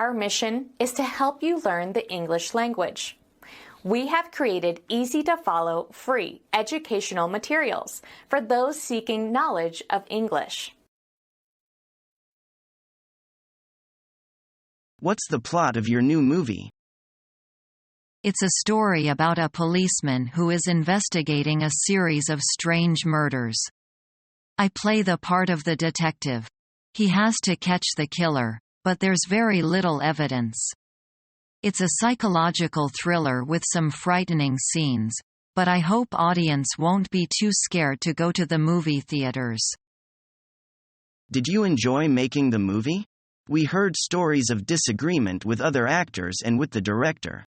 Our mission is to help you learn the English language. We have created easy-to-follow, free educational materials for those seeking knowledge of English. What's the plot of your new movie? It's a story about a policeman who is investigating a series of strange murders. I play the part of the detective. He has to catch the killer, but there's very little evidence. It's a psychological thriller with some frightening scenes, but I hope audience won't be too scared to go to the movie theaters. Did you enjoy making the movie? We heard stories of disagreement with other actors and with the director.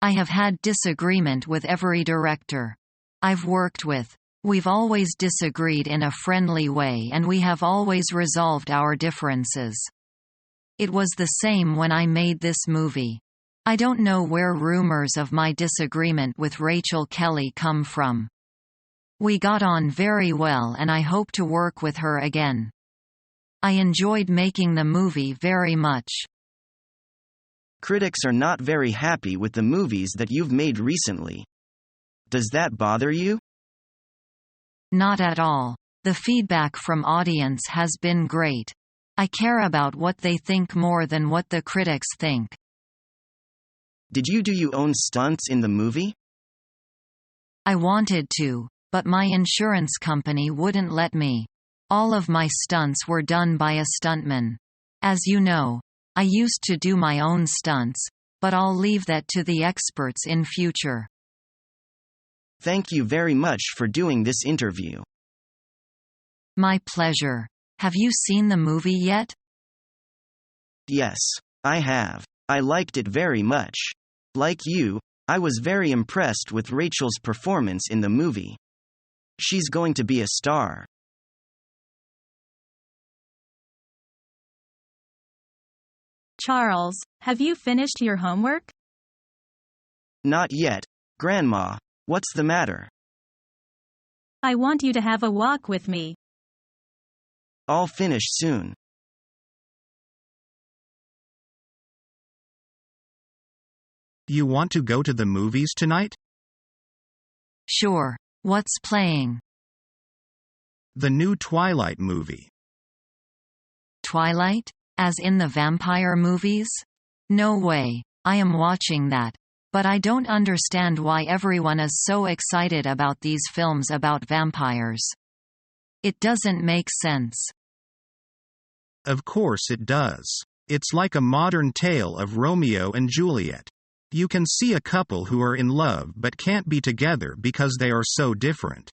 I have had disagreement with every director I've worked with. We've always disagreed in a friendly way and we have always resolved our differences. It was the same when I made this movie. I don't know where rumors of my disagreement with Rachel Kelly come from. We got on very well and I hope to work with her again. I enjoyed making the movie very much. Critics are not very happy with the movies that you've made recently. Does that bother you? Not at all. The feedback from audience has been great. I care about what they think more than what the critics think. Did you do your own stunts in the movie? I wanted to, but my insurance company wouldn't let me. All of my stunts were done by a stuntman. As you know, I used to do my own stunts, but I'll leave that to the experts in future. Thank you very much for doing this interview. My pleasure. Have you seen the movie yet? Yes, I have. I liked it very much. Like you, I was very impressed with Rachel's performance in the movie. She's going to be a star. Charles, have you finished your homework? Not yet, Grandma. What's the matter? I want you to have a walk with me. I'll finish soon. You want to go to the movies tonight? Sure. What's playing? The new Twilight movie. Twilight? As in the vampire movies? No way. I am watching that. But I don't understand why everyone is so excited about these films about vampires. It doesn't make sense. Of course it does. It's like a modern tale of Romeo and Juliet. You can see a couple who are in love but can't be together because they are so different.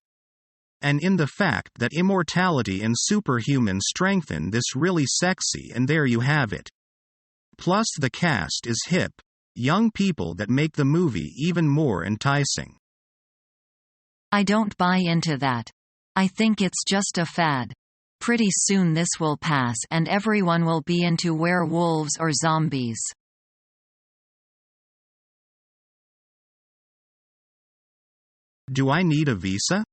And in the fact that immortality and superhuman strengthen this really sexy, and there you have it. Plus the cast is hip, young people that make the movie even more enticing. I don't buy into that. I think it's just a fad. Pretty soon this will pass and everyone will be into werewolves or zombies. Do I need a visa?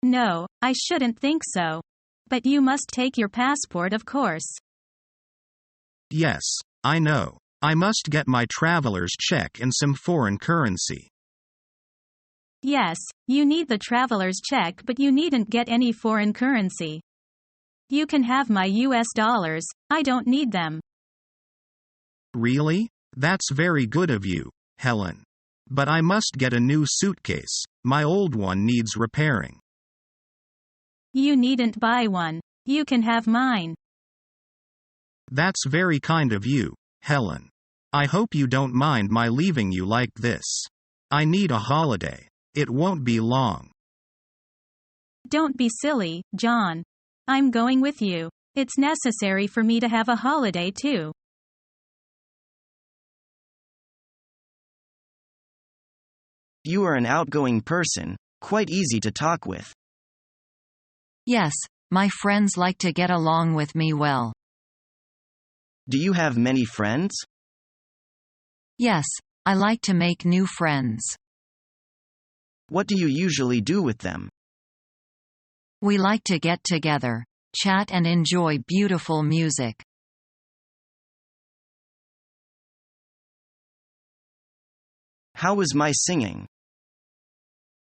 No, I shouldn't think so. But you must take your passport, of course. Yes, I know. I must get my traveler's check and some foreign currency. Yes, you need the traveler's check, but you needn't get any foreign currency. You can have my US dollars, I don't need them. Really? That's very good of you, Helen. But I must get a new suitcase. My old one needs repairing. You needn't buy one. You can have mine. That's very kind of you, Helen. I hope you don't mind my leaving you like this. I need a holiday. It won't be long. Don't be silly, John. I'm going with you. It's necessary for me to have a holiday too. You are an outgoing person, quite easy to talk with. Yes, my friends like to get along with me well. Do you have many friends? Yes, I like to make new friends. What do you usually do with them? We like to get together, chat and enjoy beautiful music. How was my singing?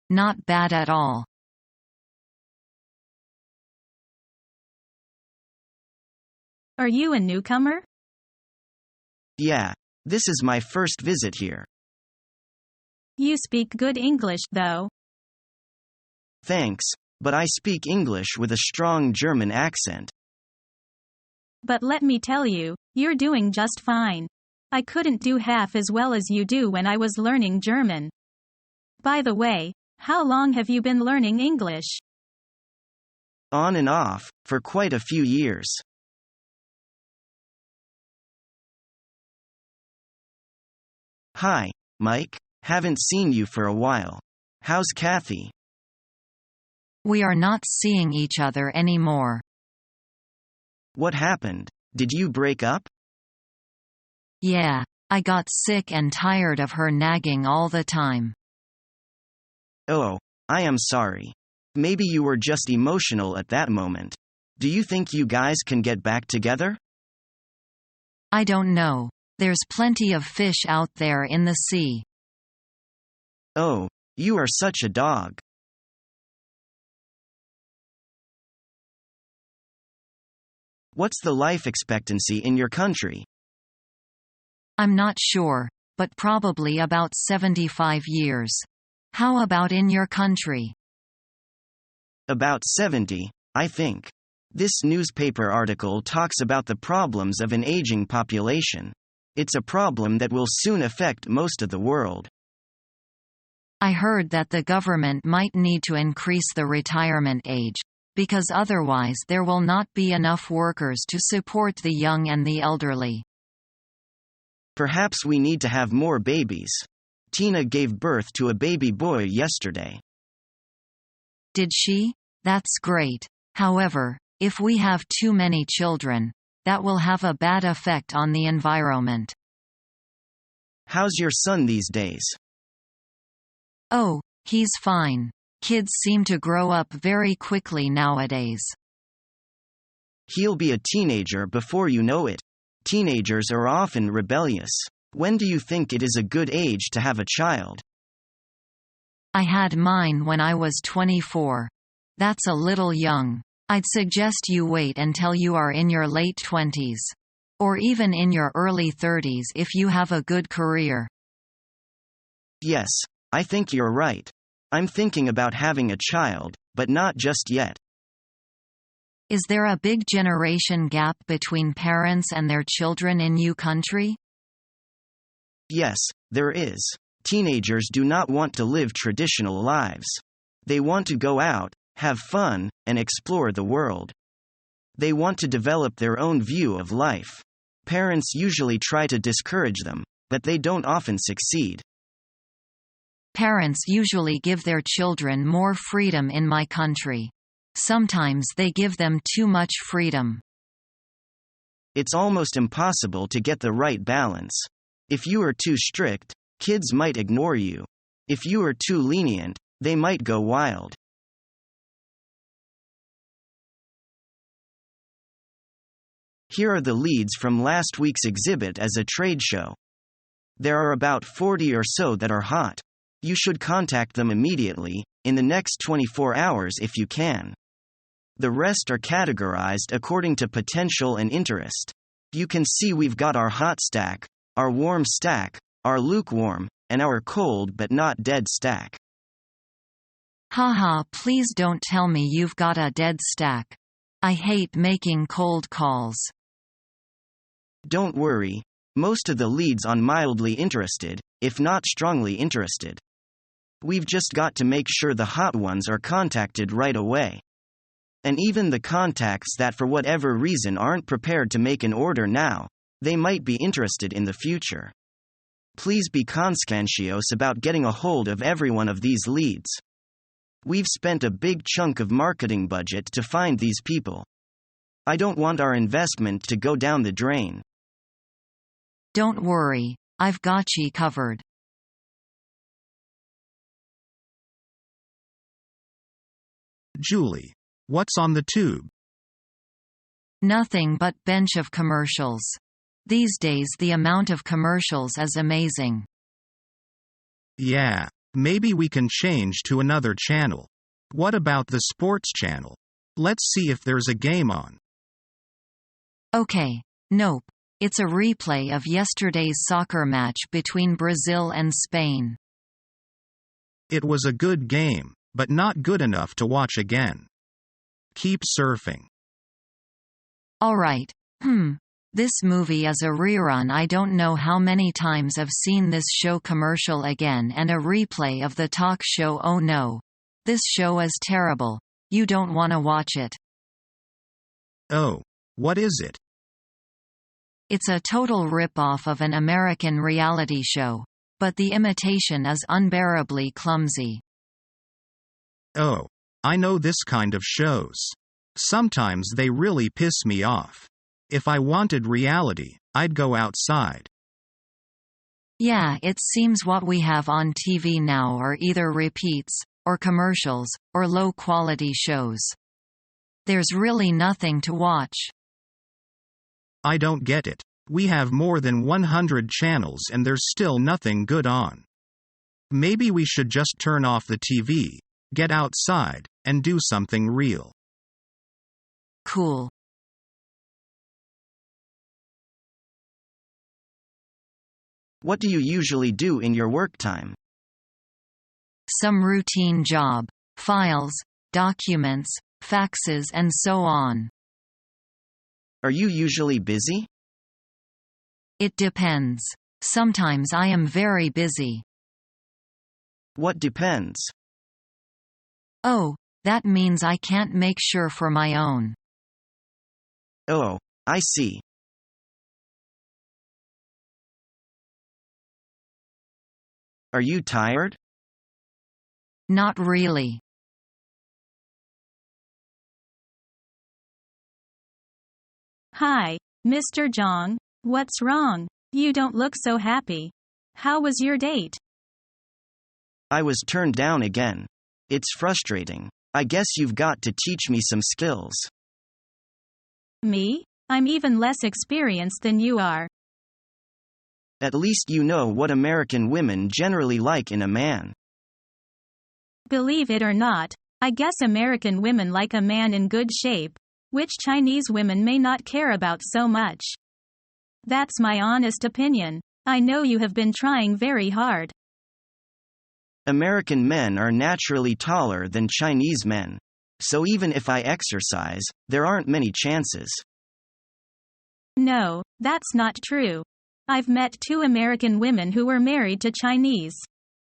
Not bad at all. Are you a newcomer? Yeah, this is my first visit here. You speak good English, though. Thanks, but I speak English with a strong German accent. But let me tell you, you're doing just fine. I couldn't do half as well as you do when I was learning German. By the way, how long have you been learning English? On and off, for quite a few years. Hi, Mike. Haven't seen you for a while. How's Kathy? We are not seeing each other anymore. What happened? Did you break up? Yeah, I got sick and tired of her nagging all the time. Oh, I am sorry. Maybe you were just emotional at that moment. Do you think you guys can get back together? I don't know. There's plenty of fish out there in the sea. Oh, you are such a dog. What's the life expectancy in your country? I'm not sure, but probably about 75 years. How about in your country? About 70, I think. This newspaper article talks about the problems of an aging population. It's a problem that will soon affect most of the world. I heard that the government might need to increase the retirement age, because otherwise there will not be enough workers to support the young and the elderly. Perhaps we need to have more babies. Tina gave birth to a baby boy yesterday. Did she? That's great. However, if we have too many children, that will have a bad effect on the environment. How's your son these days? Oh, he's fine. Kids seem to grow up very quickly nowadays. He'll be a teenager before you know it. Teenagers are often rebellious. When do you think it is a good age to have a child? I had mine when I was 24. That's a little young. I'd suggest you wait until you are in your late 20s. Or even in your early 30s if you have a good career. Yes, I think you're right. I'm thinking about having a child, but not just yet. Is there a big generation gap between parents and their children in your country? Yes, there is. Teenagers do not want to live traditional lives. They want to go out, have fun, and explore the world. They want to develop their own view of life. Parents usually try to discourage them, but they don't often succeed. Parents usually give their children more freedom in my country. Sometimes they give them too much freedom. It's almost impossible to get the right balance. If you are too strict, kids might ignore you. If you are too lenient, they might go wild. Here are the leads from last week's exhibit as a trade show. There are about 40 or so that are hot. You should contact them immediately, in the next 24 hours if you can. The rest are categorized according to potential and interest. You can see we've got our hot stack, our warm stack, our lukewarm, and our cold but not dead stack. Haha, please don't tell me you've got a dead stack. I hate making cold calls. Don't worry, most of the leads on mildly interested, if not strongly interested. We've just got to make sure the hot ones are contacted right away. And even the contacts that for whatever reason aren't prepared to make an order now, they might be interested in the future. Please be conscientious about getting a hold of every one of these leads. We've spent a big chunk of marketing budget to find these people. I don't want our investment to go down the drain. Don't worry, I've got you covered. Julie. What's on the tube? Nothing but bunch of commercials. These days the amount of commercials is amazing. Yeah, maybe we can change to another channel. What about the sports channel? Let's see if there's a game on. Okay. Nope. It's a replay of yesterday's soccer match between Brazil and Spain. It was a good game, but not good enough to watch again. Keep surfing. Alright. This movie is a rerun. I don't know how many times I've seen this show commercial again and a replay of the talk show. Oh no. This show is terrible. You don't want to watch it. Oh, what is it? It's a total rip-off of an American reality show. But the imitation is unbearably clumsy. Oh, I know this kind of shows. Sometimes they really piss me off. If I wanted reality, I'd go outside. Yeah, it seems what we have on TV now are either repeats, or commercials, or low-quality shows. There's really nothing to watch. I don't get it. We have more than 100 channels and there's still nothing good on. Maybe we should just turn off the TV, get outside, and do something real. Cool. What do you usually do in your work time? Some routine job. Files, documents, faxes and so on. Are you usually busy? It depends. Sometimes I am very busy. What depends? Oh, that means I can't make sure for my own. Oh, I see. Are you tired? Not really. Hi, Mr. Zhang. What's wrong? You don't look so happy. How was your date? I was turned down again. It's frustrating. I guess you've got to teach me some skills. Me? I'm even less experienced than you are. At least you know what American women generally like in a man. Believe it or not, I guess American women like a man in good shape, which Chinese women may not care about so much. That's my honest opinion. I know you have been trying very hard. American men are naturally taller than Chinese men. So even if I exercise, there aren't many chances. No, that's not true. I've met 2 American women who were married to Chinese.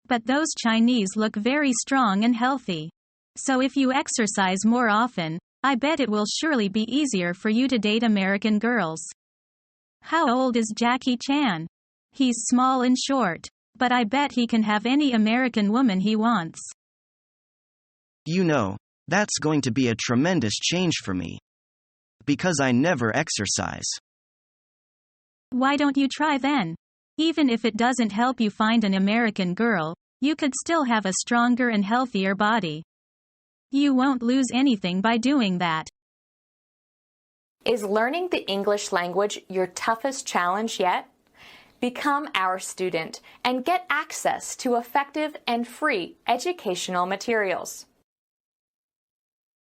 But those Chinese look very strong and healthy. So if you exercise more often, I bet it will surely be easier for you to date American girls. How old is Jackie Chan? He's small and short, but I bet he can have any American woman he wants. You know, that's going to be a tremendous change for me. Because I never exercise. Why don't you try then? Even if it doesn't help you find an American girl, you could still have a stronger and healthier body. You won't lose anything by doing that. Is learning the English language your toughest challenge yet? Become our student and get access to effective and free educational materials.